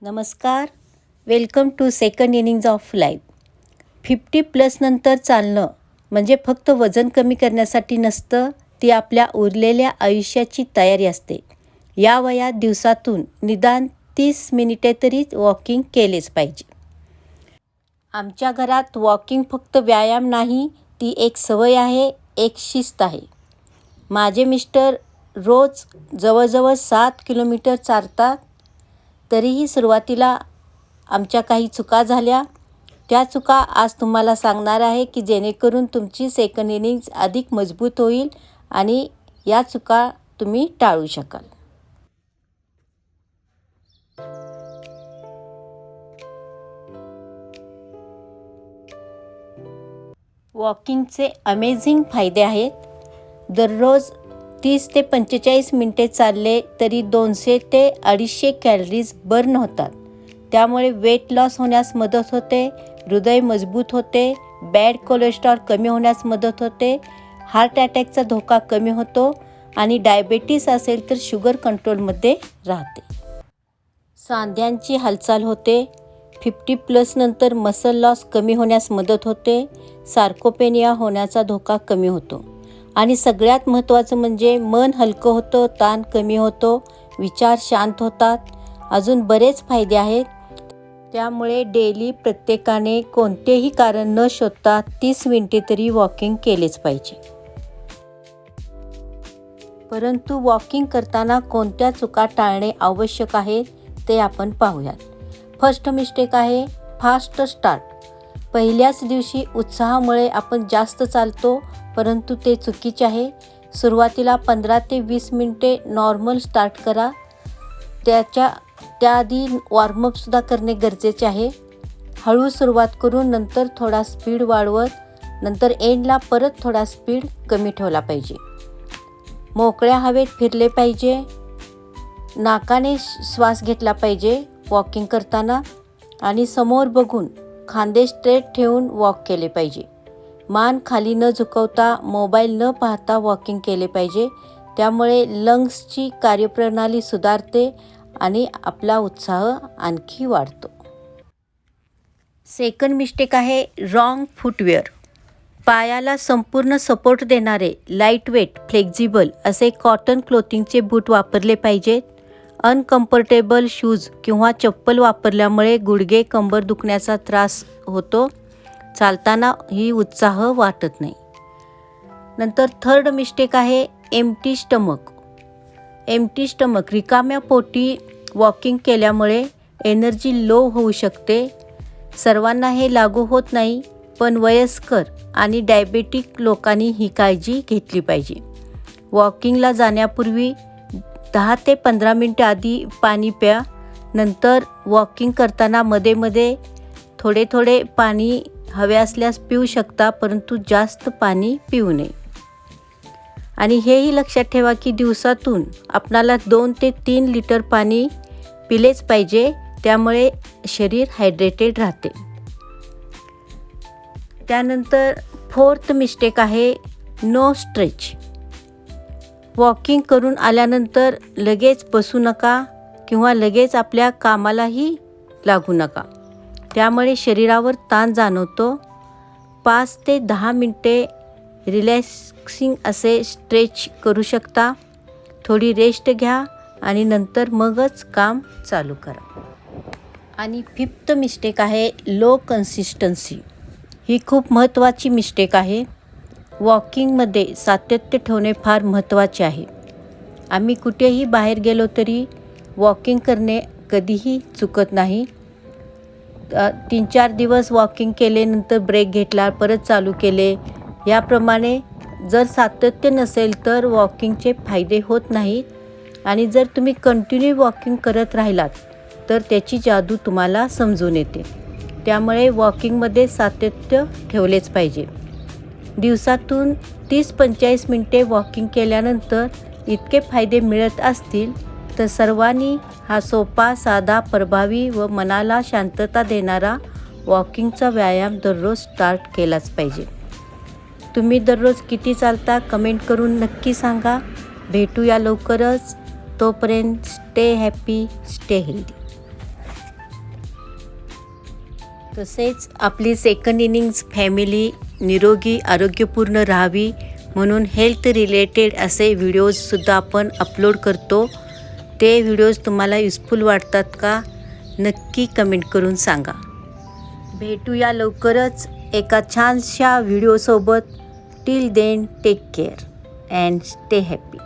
नमस्कार, welcome to second innings of life. 50+ नंतर चालणं म्हणजे फक्त वजन कमी करण्यासाठी नसतं, ती आपल्या उरलेल्या आयुष्याची तयारी असते. या वयात दिवसातून निदान 30 मिनिटे तरी वॉकिंग केलेच पाहिजे. आमच्या घरात वॉकिंग फक्त व्यायाम नाही, ती एक सवय आहे, एक शिस्त आहे. माझे मिस्टर रोज जवळजवळ 7 किलोमीटर चालतात. तरीही सुरुवातीला आमच्या काही चुका झाल्या. त्या चुका आज तुम्हाला सांगणार आहे की जेणेकरून तुमची सेकंड इनिंग्ज अधिक मजबूत होईल आणि या चुका तुम्ही टाळू शकाल. वॉकिंगचे अमेझिंग फायदे आहेत. दररोज 30 ते 45 मिनिटे चालले तरी 200 ते 250 कॅलरीज बर्न होतात. त्यामुळे वेट लॉस होण्यास मदत होते, हृदय मजबूत होते, बॅड कोलेस्ट्रॉल कमी होण्यास मदत होते, हार्ट अटॅकचा धोका कमी होतो आणि डायबेटीस असेल तर शुगर कंट्रोलमध्ये राहते. सांध्यांची हालचाल होते. 50+ नंतर मसल लॉस कमी होण्यास मदत होते, सार्कोपेनिया होण्याचा धोका कमी होतो आणि सगळ्यात महत्त्वाचं म्हणजे मन हलकं होतं, ताण कमी होतो, विचार शांत होतात. अजून बरेच फायदे आहेत. त्यामुळे डेली प्रत्येकाने कोणतेही कारण न शोधता 30 मिनिटे तरी वॉकिंग केलेच पाहिजे. परंतु वॉकिंग करताना कोणत्या चुका टाळणे आवश्यक आहे ते आपण पाहूयात. फर्स्ट मिस्टेक आहे फास्ट स्टार्ट. पहिल्याच दिवशी उत्साहामुळे आपण जास्त चालतो, परंतु ते चुकीचे आहे. सुरुवातीला 15 ते 20 मिनिटे नॉर्मल स्टार्ट करा. त्याआधी वॉर्मअपसुद्धा करणे गरजेचे आहे. हळू सुरुवात करून नंतर थोडा स्पीड वाढवत, नंतर एंडला परत थोडा स्पीड कमी ठेवला पाहिजे. मोकळ्या हवेत फिरले पाहिजे. नाकाने श्वास घेतला पाहिजे वॉकिंग करताना आणि समोर बघून खांदे स्ट्रेट ठेवून वॉक केले पाहिजे. मान खाली न झुकवता, मोबाईल न पाहता वॉकिंग केले पाहिजे. त्यामुळे लंग्सची कार्यप्रणाली सुधारते आणि आपला उत्साह आणखी वाढतो. सेकंड मिस्टेक आहे रॉंग फुटवेअर. पायाला संपूर्ण सपोर्ट देणारे लाईटवेट, फ्लेक्झिबल असे कॉटन क्लोथिंगचे बूट वापरले पाहिजेत. अनकम्फर्टेबल शूज किंवा चप्पल वापरल्यामुळे गुडघे, कंबर दुखण्याचा त्रास होतो. चालताना ही उत्साह वाटत नाही. नंतर थर्ड मिस्टेक आहे एम्प्टी स्टमक. रिकाम्या पोटी वॉकिंग केल्यामुळे एनर्जी लो होऊ शकते. सर्वांना हे लागू होत नाही, पण वयस्कर आणि डायबेटिक लोकांनी ही काळजी घेतली पाहिजे. वॉकिंगला जाण्यापूर्वी 10 ते 15 मिनिटे आधी पाणी प्या. नंतर वॉकिंग करताना मध्ये थोडे पाणी हवे असल्यास पिऊ शकता, परंतु जास्त पाणी पिऊ नये. आणि हेही लक्षात ठेवा की दिवसातून आपणाला 2 ते 3 लिटर पाणी पिलेच पाहिजे. त्यामुळे शरीर हायड्रेटेड राहते. त्यानंतर फोर्थ मिस्टेक आहे नो स्ट्रेच. वॉकिंग करून आल्यानंतर लगेच बसू नका किंवा लगेच आपल्या कामालाही लागू नका. त्यामुळे शरीरावर ताण जाणवतो. 5 ते 10 मिनिटे रिलॅक्सिंग असे स्ट्रेच करू शकता. थोडी रेस्ट घ्या आणि नंतर मगच काम चालू करा. आणि फिफ्थ मिस्टेक आहे लो कन्सिस्टन्सी. ही खूप महत्त्वाची मिस्टेक आहे. वॉकिंगमध्ये सातत्य ठेवणे फार महत्त्वाचे आहे. आम्ही कुठेही बाहेर गेलो तरी वॉकिंग करणे कधीही चुकत नाही. 3-4 दिवस वॉकिंग केले, नंतर ब्रेक घेतला, परत चालू केले. याप्रमाणे जर सातत्य नसेल तर वॉकिंगचे फायदे होत नाहीत आणि जर तुम्ही कंटिन्यू वॉकिंग करत राहिलात तर त्याची जादू तुम्हाला समजून येते. त्यामुळे वॉकिंगमध्ये सातत्य ठेवलेच पाहिजे. दिवसातून 30-45 मिनिटे वॉकिंग केल्यानंतर इतके फायदे मिळत असतील तर सर्वांनी हा सोपा, साधा, प्रभावी व मनाला शांतता देणारा वॉकिंगचा व्यायाम दररोज स्टार्ट केलाच पाहिजे. तुम्ही दररोज किती चालता कमेंट करून नक्की सांगा. भेटूया लवकरच. तोपर्यंत स्टे हॅपी, स्टे हेल्दी. तसेच आपली सेकंड इनिंग्स फॅमिली निरोगी आरोग्यपूर्ण राहावी म्हणून हेल्थ रिलेटेड असे व्हिडिओजसुद्धा आपण अपलोड करतो. ते व्हिडिओज तुम्हाला युजफुल वाटतात का? नक्की कमेंट करून सांगा. भेटूया लवकरच एका छानशा व्हिडिओसोबत. Till then take care and stay happy.